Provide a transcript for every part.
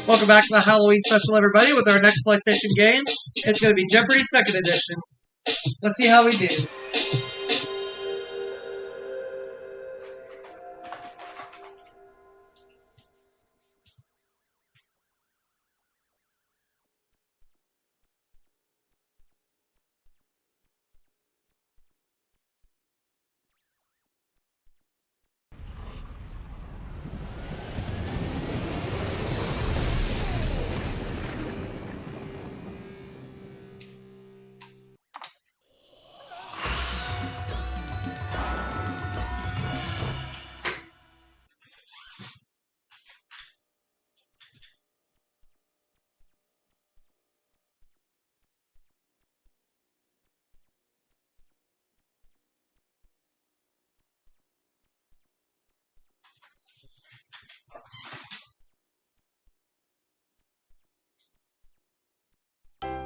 Welcome back to the Halloween special, everybody, with our next PlayStation game. It's going to be Jeopardy! Second Edition. Let's see how we do.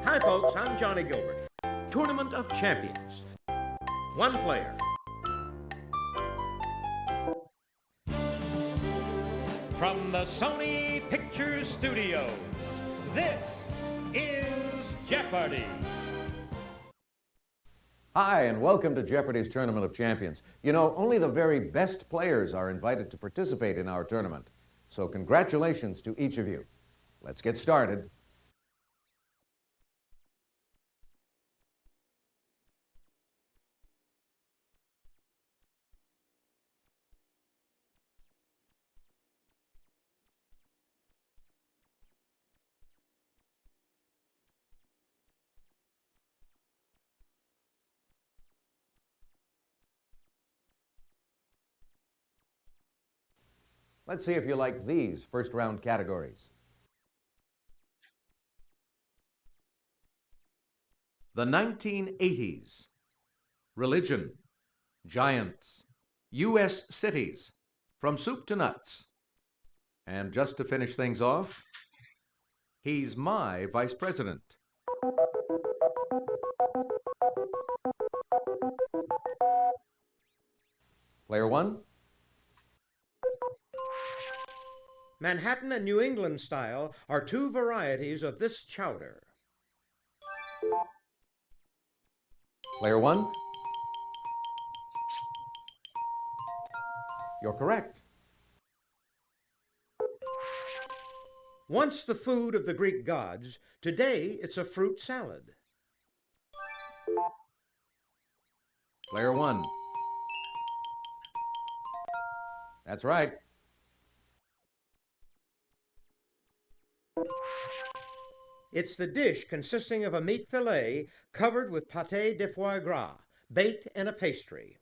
Hi folks, I'm Johnny Gilbert. Tournament of Champions. One player. From the Sony Pictures Studios, this is Jeopardy! Hi, and welcome to Jeopardy's Tournament of Champions. You know, only the very best players are invited to participate in our tournament. So congratulations to each of you. Let's get started. Let's see if you like these first round categories. The 1980s. Religion. Giants. U.S. cities. From soup to nuts. And just to finish things off, he's my vice president. Player one. Manhattan and New England style are two varieties of this chowder. Player one. You're correct. Once the food of the Greek gods, today it's a fruit salad. Player one. That's right. It's the dish consisting of a meat fillet covered with pâté de foie gras, baked in a pastry.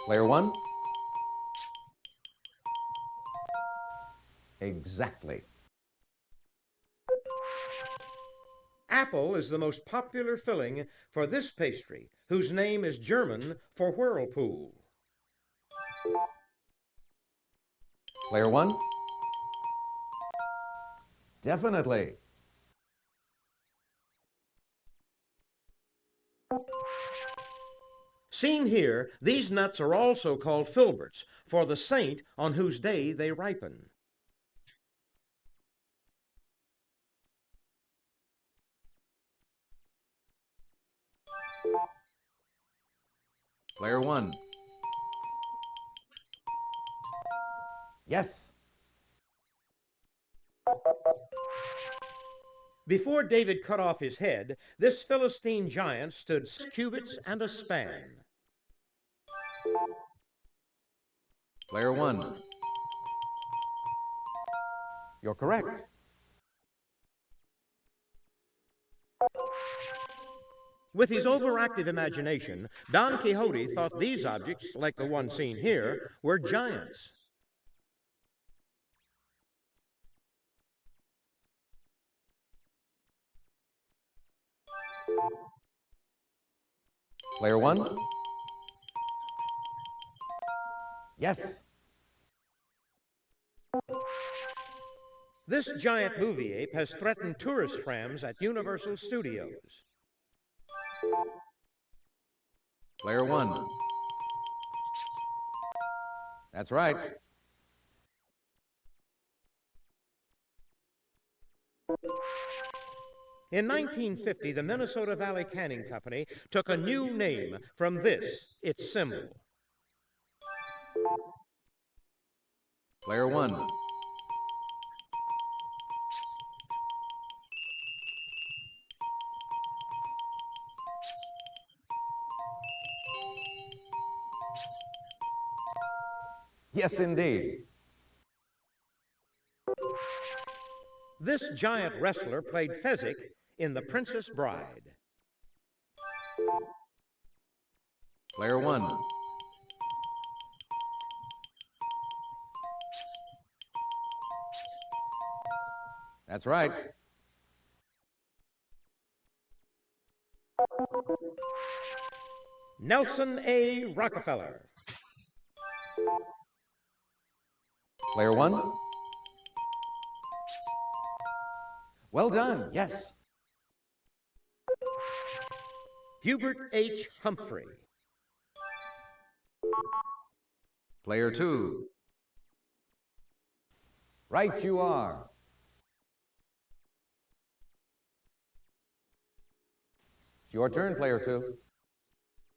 Player one. Exactly. Apple is the most popular filling for this pastry, whose name is German for whirlpool. Player one. Definitely. Seen here, these nuts are also called filberts, for the saint on whose day they ripen. Player one. Yes. Before David cut off his head, this Philistine giant stood 6 cubits and a span. Player one. You're correct. With his overactive imagination, Don Quixote thought these objects, like the one seen here, were giants. Player one. Yes. This giant movie ape has threatened tourist trams at Universal Studios. Player one. That's right. In 1950, the Minnesota Valley Canning Company took a new name from this, its symbol. Player one. Yes, indeed. This giant wrestler played Fezzik in The Princess Bride. Player one. That's right. Nelson A. Rockefeller. Player one. Well done, yes. Hubert H. Humphrey. Player two. Right you are. It's your turn, player two.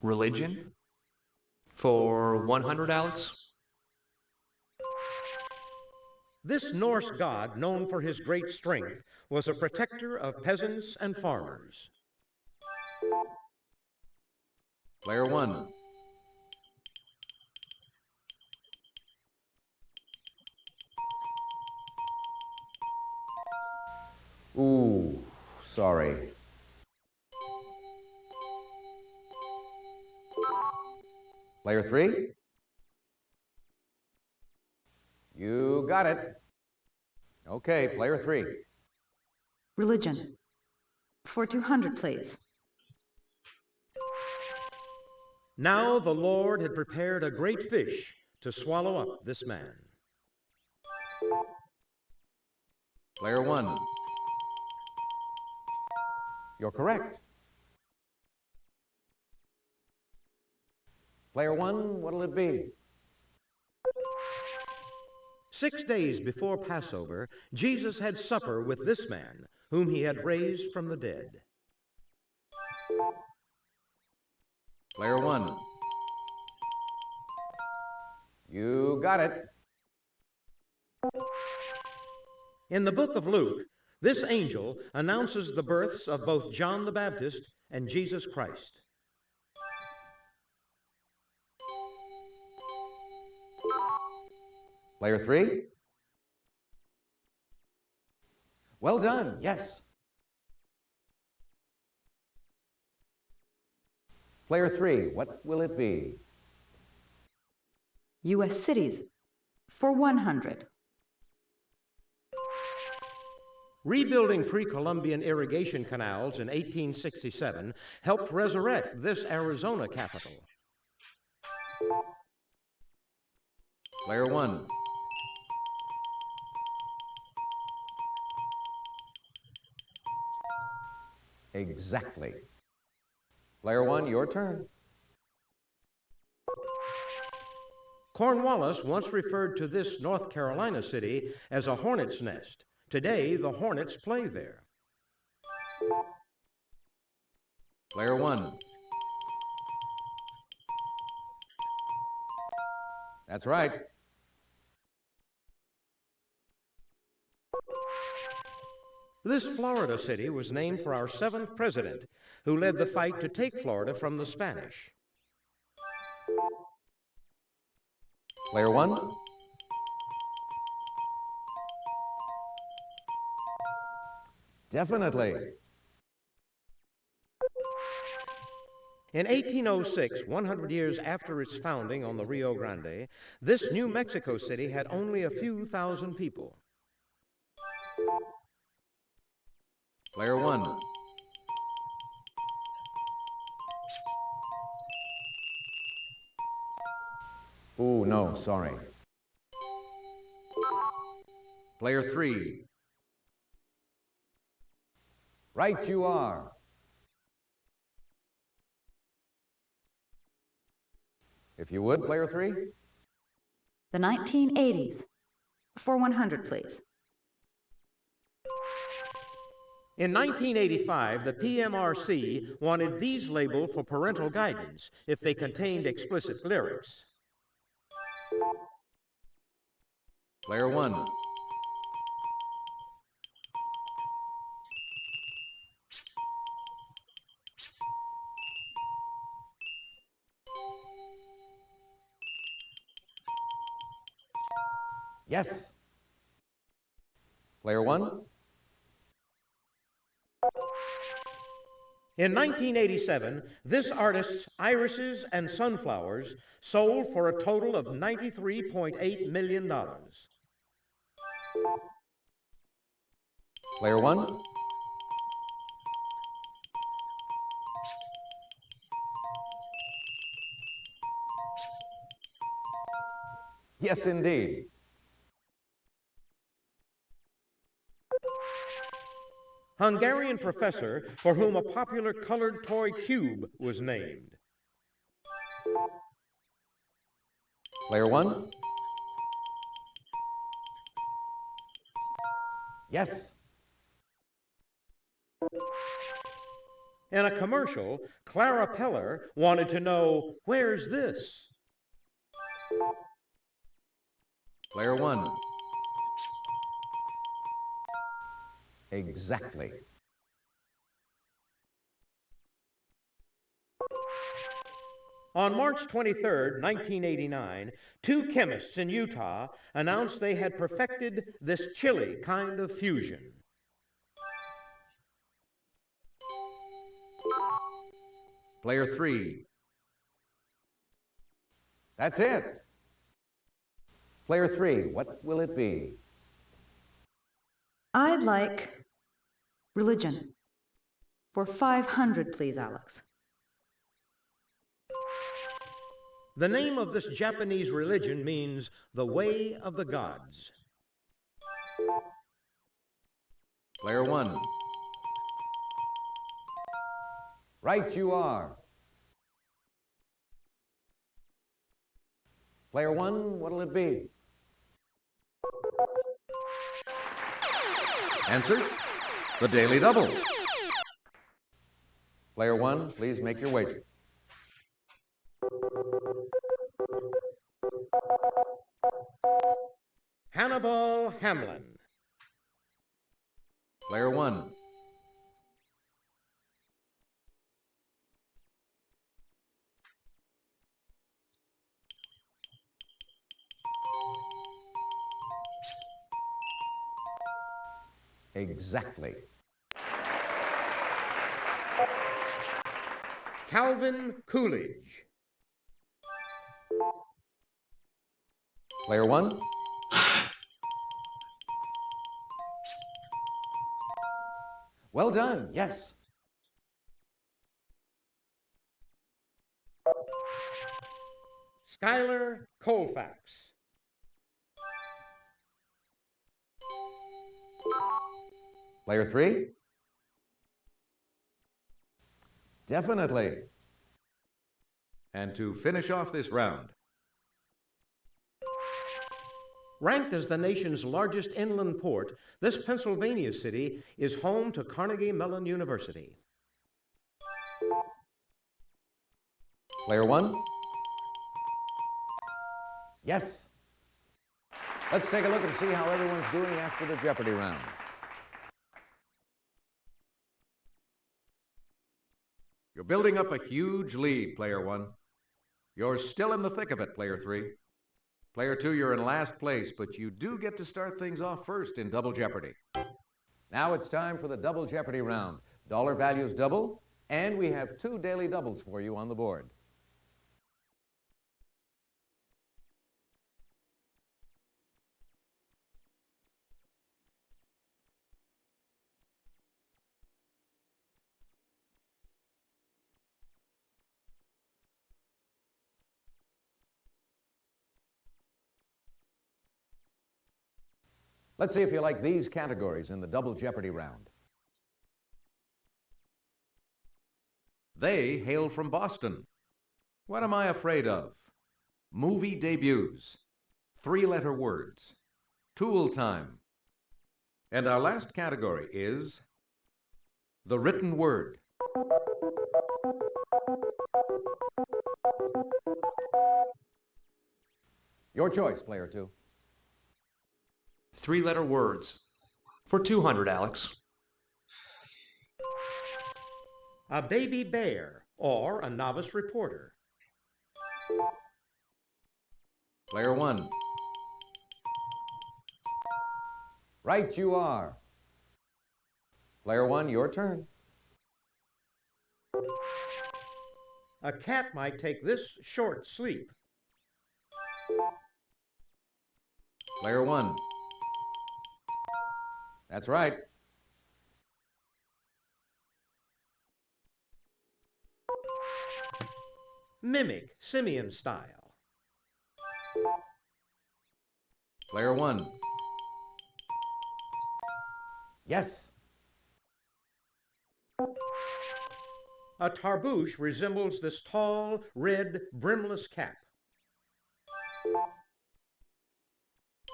Religion? For 100, Alex? This Norse god, known for his great strength, was a protector of peasants and farmers. Player one. Ooh, sorry. Player three. You got it. Okay, player three. Religion. For 200, please. Now the Lord had prepared a great fish to swallow up this man. Player one. You're correct. Player one, what'll it be? 6 days before Passover, Jesus had supper with this man, whom he had raised from the dead. Player one. You got it. In the book of Luke, this angel announces the births of both John the Baptist and Jesus Christ. Player three. Well done, yes. Player three, what will it be? U.S. cities. For 100. Rebuilding pre-Columbian irrigation canals in 1867 helped resurrect this Arizona capital. Player one. Exactly. Player one, your turn. Cornwallis once referred to this North Carolina city as a hornet's nest. Today, the Hornets play there. Player one. That's right. This Florida city was named for our 7th president, who led the fight to take Florida from the Spanish. Player one. Definitely. In 1806, 100 years after its founding on the Rio Grande, this New Mexico City had only a few thousand people. Player one. Ooh, no, sorry. Player three. Right you are. If you would, player three. The 1980s. For 100, please. In 1985, the PMRC wanted these labeled for parental guidance if they contained explicit lyrics. Player one. Yes. Player one. In 1987, this artist's irises and sunflowers sold for a total of $93.8 million. Player one. Yes, indeed. Hungarian professor for whom a popular colored toy cube was named. Player one. Yes. In a commercial, Clara Peller wanted to know, "Where's this?" Player one. Exactly. On March 23, 1989, two chemists in Utah announced they had perfected this chilly kind of fusion. Player three. That's it. Player three, what will it be? I'd like religion. For 500, please, Alex. The name of this Japanese religion means the way of the gods. Player one. Right you are. Player one, what'll it be? Answer, the Daily Double. Player one, please make your wager. Hannibal Hamlin. Player one. Exactly. Calvin Coolidge. Player one. Well done, yes. Schuyler Colfax. Player three. Definitely. And to finish off this round. Ranked as the nation's largest inland port, this Pennsylvania city is home to Carnegie Mellon University. Player one. Yes. Let's take a look and see how everyone's doing after the Jeopardy round. You're building up a huge lead, player one. You're still in the thick of it, player three. Player two, you're in last place, but you do get to start things off first in Double Jeopardy. Now it's time for the Double Jeopardy round. Dollar values double, and we have two daily doubles for you on the board. Let's see if you like these categories in the Double Jeopardy round. They hail from Boston. What am I afraid of? Movie debuts. Three-letter words. Tool time. And our last category is The written word. Your choice, player 2. 3-letter words. For 200, Alex. A baby bear or a novice reporter. Player 1. Right you are. Player 1, your turn. A cat might take this short sleep. Player 1. That's right. Mimic, simian style. Player 1. Yes. A tarbouche resembles this tall, red, brimless cap.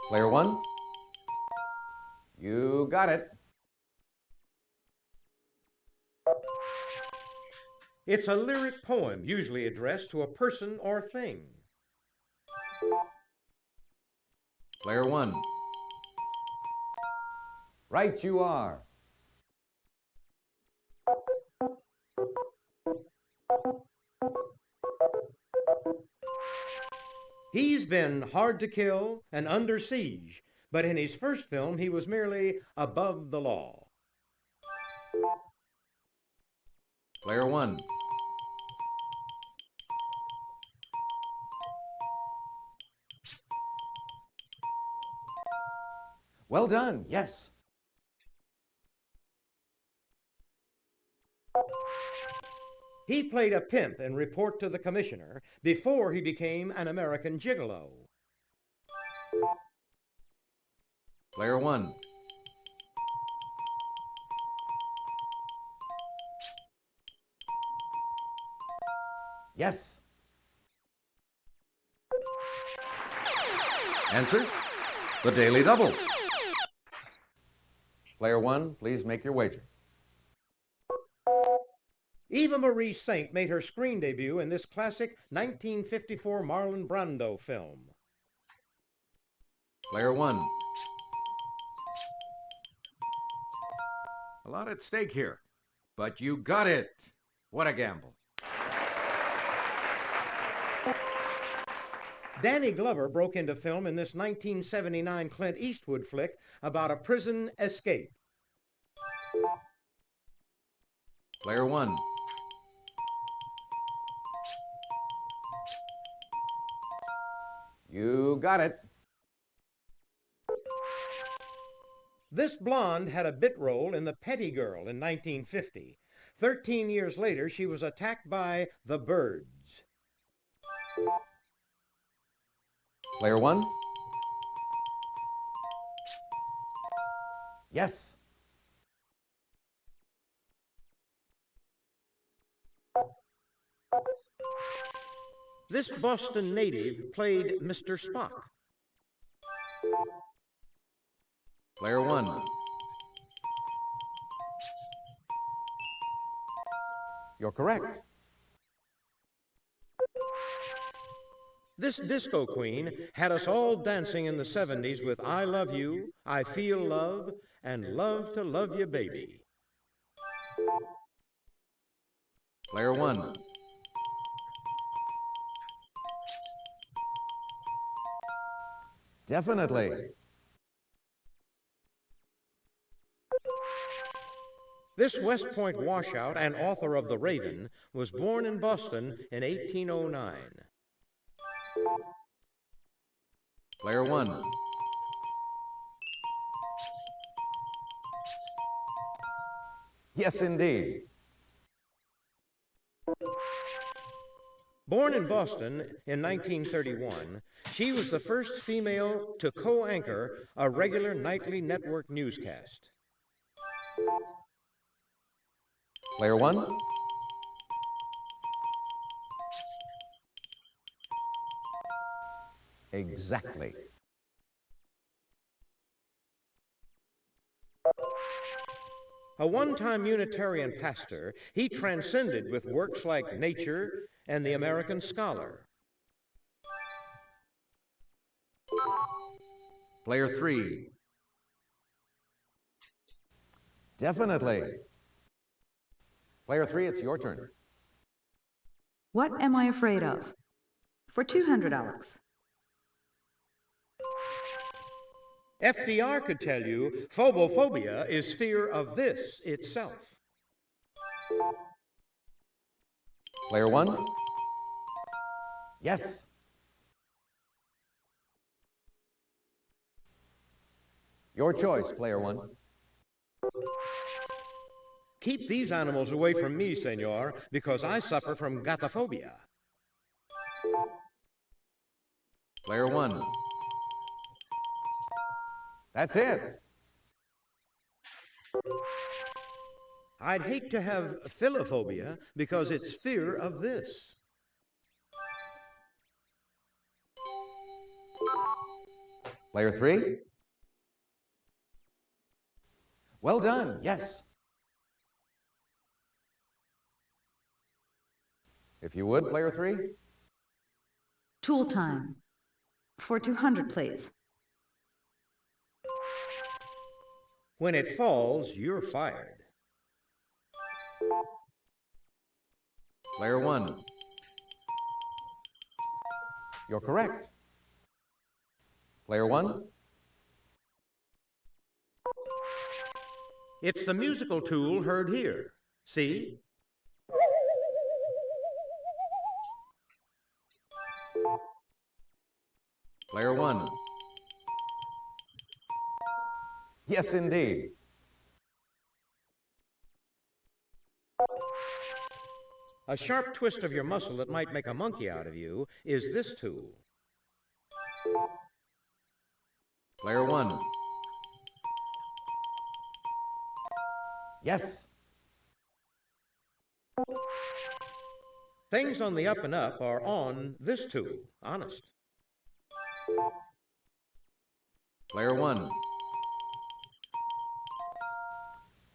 Player 1. You got it. It's a lyric poem usually addressed to a person or thing. Player 1. Right you are. He's been hard to kill and under siege, but in his first film he was merely above the law. Player 1. Well done. Yes. He played a pimp in Report to the Commissioner before he became an American gigolo. Player 1. Yes. Answer. The Daily Double. Player 1, please make your wager. Eva Marie Saint made her screen debut in this classic 1954 Marlon Brando film. Player 1. A lot at stake here, but you got it. What a gamble. Danny Glover broke into film in this 1979 Clint Eastwood flick about a prison escape. Player 1. You got it. This blonde had a bit role in The Petty Girl in 1950. 13 years later, she was attacked by the birds. Player 1. Yes. This Boston native played Mr. Spock. Player 1. You're correct. This disco queen had us all dancing in the 70s with I Love You, I Feel Love, and Love to Love You Baby. Player 1. Definitely. This West Point washout and author of The Raven was born in Boston in 1809. Player 1. Yes, indeed. Born in Boston in 1931, she was the first female to co-anchor a regular nightly network newscast. Player 1. Exactly. A one-time Unitarian pastor, he transcended with works like Nature and The American Scholar. Player 3. Definitely. Player 3, it's your turn. What am I afraid of? For 200, Alex. FDR could tell you phobophobia is fear of this itself. Player 1. Yes. Your choice, Player 1. Keep these animals away from me, senor, because I suffer from gatophobia. Player 1. That's it. I'd hate to have philophobia because it's fear of this. Player 3. Well done, yes. If you would, Player 3. Tool time. For 200, please. When it falls, you're fired. Player 1. You're correct. Player 1. It's the musical tool heard here. See? Player 1. Yes, indeed. A sharp twist of your muscle that might make a monkey out of you is this tool. Player 1. Yes. Things on the up and up are on this tool. Honest. Player 1.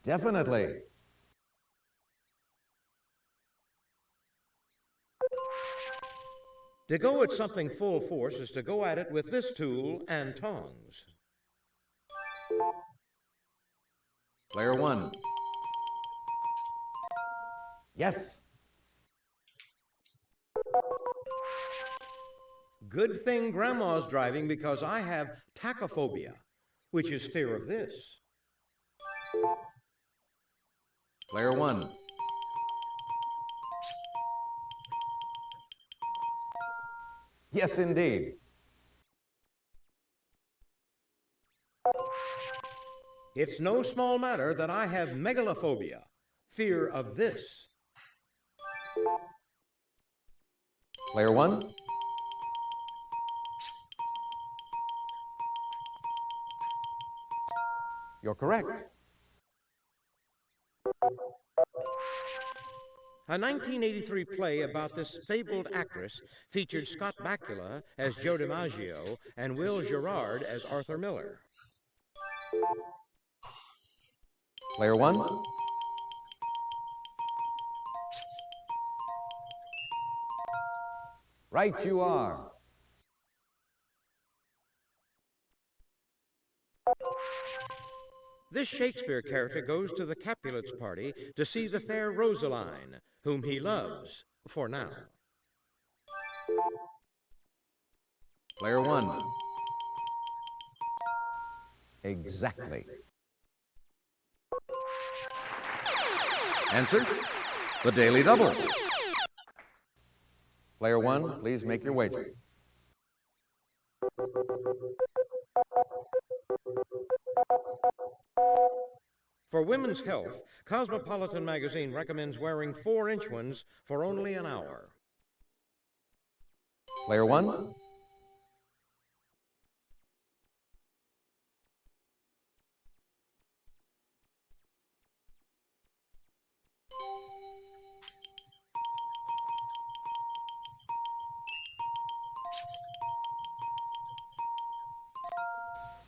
Definitely. To go at something full force is to go at it with this tool and tongs. Player 1. Yes. Good thing Grandma's driving because I have tachophobia, which is fear of this. Player 1. Yes, indeed. It's no small matter that I have megalophobia, fear of this. Player 1. You're correct. A 1983 play about this fabled actress featured Scott Bakula as Joe DiMaggio and Will Gerard as Arthur Miller. Player 1. Right you are. This Shakespeare character goes to the Capulets' party to see the fair Rosaline, whom he loves for now. Player 1. Exactly. Answer: the Daily Double. Player 1, please make your wager. For women's health, Cosmopolitan magazine recommends wearing 4-inch ones for only an hour. Player 1.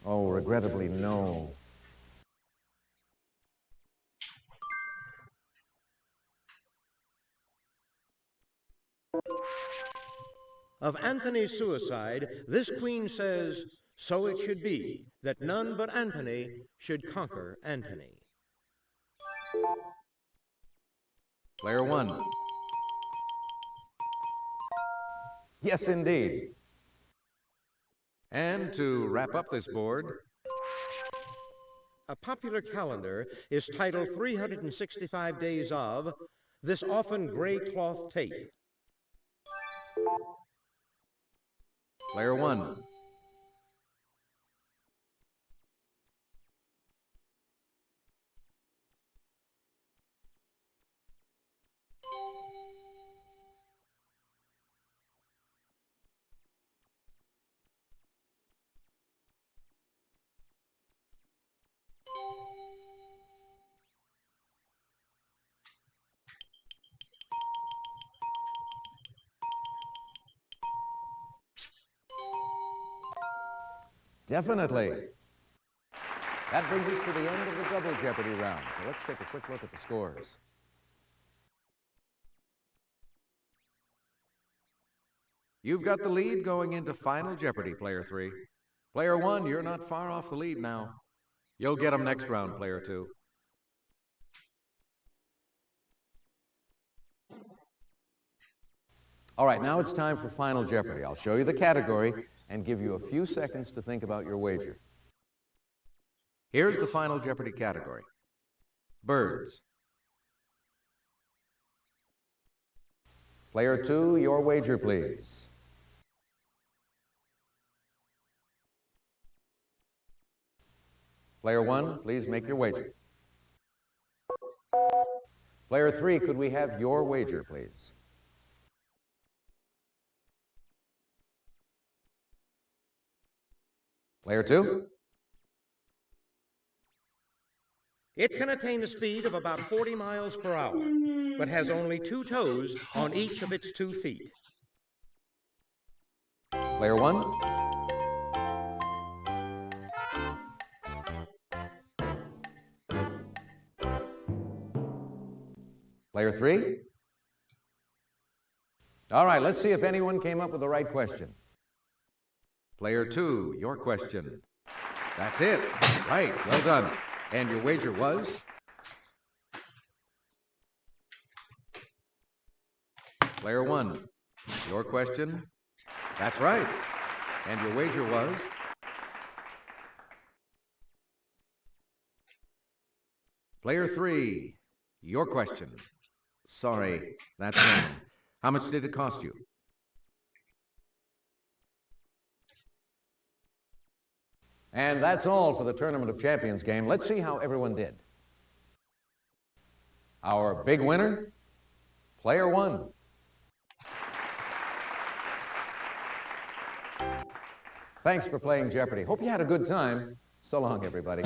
Oh, regrettably, no. of Anthony's suicide, this queen says, "So it should be, that none but Anthony should conquer Antony." Player 1. Yes, indeed. And to wrap up this board, A popular calendar is titled 365 Days of this often gray cloth tape. Player 1. Definitely. That brings us to the end of the double Jeopardy round. So let's take a quick look at the scores. You've got the lead going into Final Jeopardy, Player 3. Player 1, you're not far off the lead now. You'll get them next round, Player 2. All right, now it's time for Final Jeopardy. I'll show you the category and give you a few seconds to think about your wager. Here's the Final Jeopardy category. Birds. Player 2, your wager, please. Player 1, please make your wager. Player 3, could we have your wager, please? Player 2? It can attain a speed of about 40 miles per hour, but has only 2 toes on each of its 2 feet. Player 1? Player 3? All right, let's see if anyone came up with the right question. Player 2, your question. That's it. Right, well done. And your wager was? Player 1, your question. That's right. And your wager was? Player 3, your question. Sorry, that's wrong. How much did it cost you? And that's all for the Tournament of Champions game. Let's see how everyone did. Our big winner, Player 1. Thanks for playing Jeopardy. Hope you had a good time. So long, everybody.